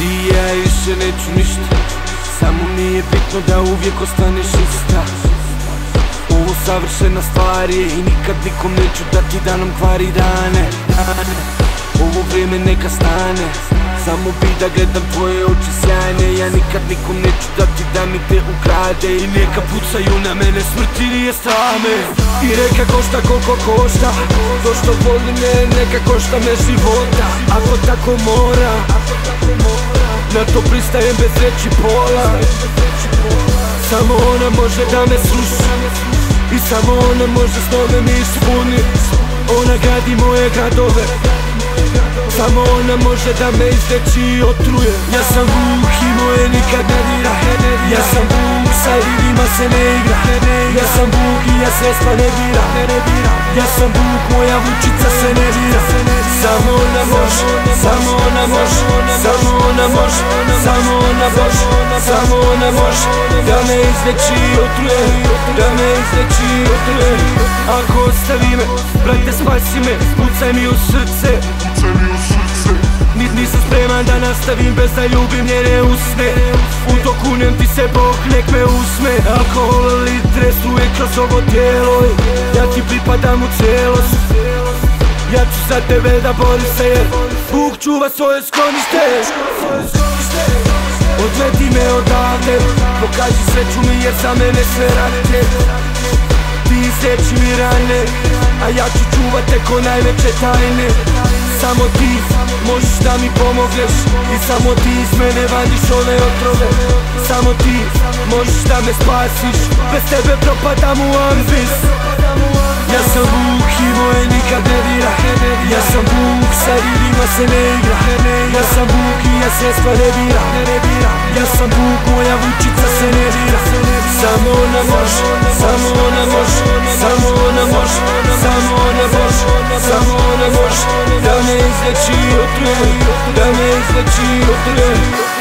I ja više neću ništa, samo mi je bitno da uvijek ostaneš ista. Ovo savršena stvar je i nikad nikom neću dati da nam kvari rane. Ovo vrijeme neka stane, samo bi da gledam tvoje oči sjajne. Ja nikad nikom neću dati da mi te ukrade i neka pucaju na mene, smrti nije strame. I reka košta koliko košta, to što voli me neka košta me života. Ako tako mora, na to pristajem bez reći pola. Samo ona može da me sluša i samo ona može snove mi ispunit. Ona gradi moje gradove, samo ona može da me izleči i otruje. Ja sam Vuk i moje nikad ne dira. Ja sam Vuk, sa ljudima se ne igra. Ja sam Vuk i ja sredstva ne bira. Ja sam Vuk, moja vučica se ne dira. Samo ona može, samo ona može, samo ona može, samo ona može, samo ona može da me izleči i otruje, da me izleči i otruje. Ako ostavi me, brate spasi me, pucaj mi u srce. Nisam spreman da nastavim bez da ljubim njene usne. U to kunem ti se Bog nek me usme. Alkohol, litre struje kroz ovo tijelo, ja ti pripadam u cijelost. Ja ću za tebe da borim se jer Bog čuva svoje sklonište. Odvedi me odavde, pokaži sreću mi jer za mene sve rade. Ti izleči mi rane, a ja ću čuvati ko najveće tajne. Samo ti možeš da mi pomogneš i samo ti iz mene vadiš ove otrove. Samo ti možeš da me spasiš, bez tebe propadam u ambis. Ja sam Vuk i moje nikad ne dira. Ja sam Vuk, sa ljudima se ne igra. Ja sam Vuk i ja sredstva ne bira. Ja sam Vuk, moja vučica se ne dira. Samo ona može, samo ona može, samo ona može, samo ona može, samo ona može da me izleči i otruje, da me izleči i otruje.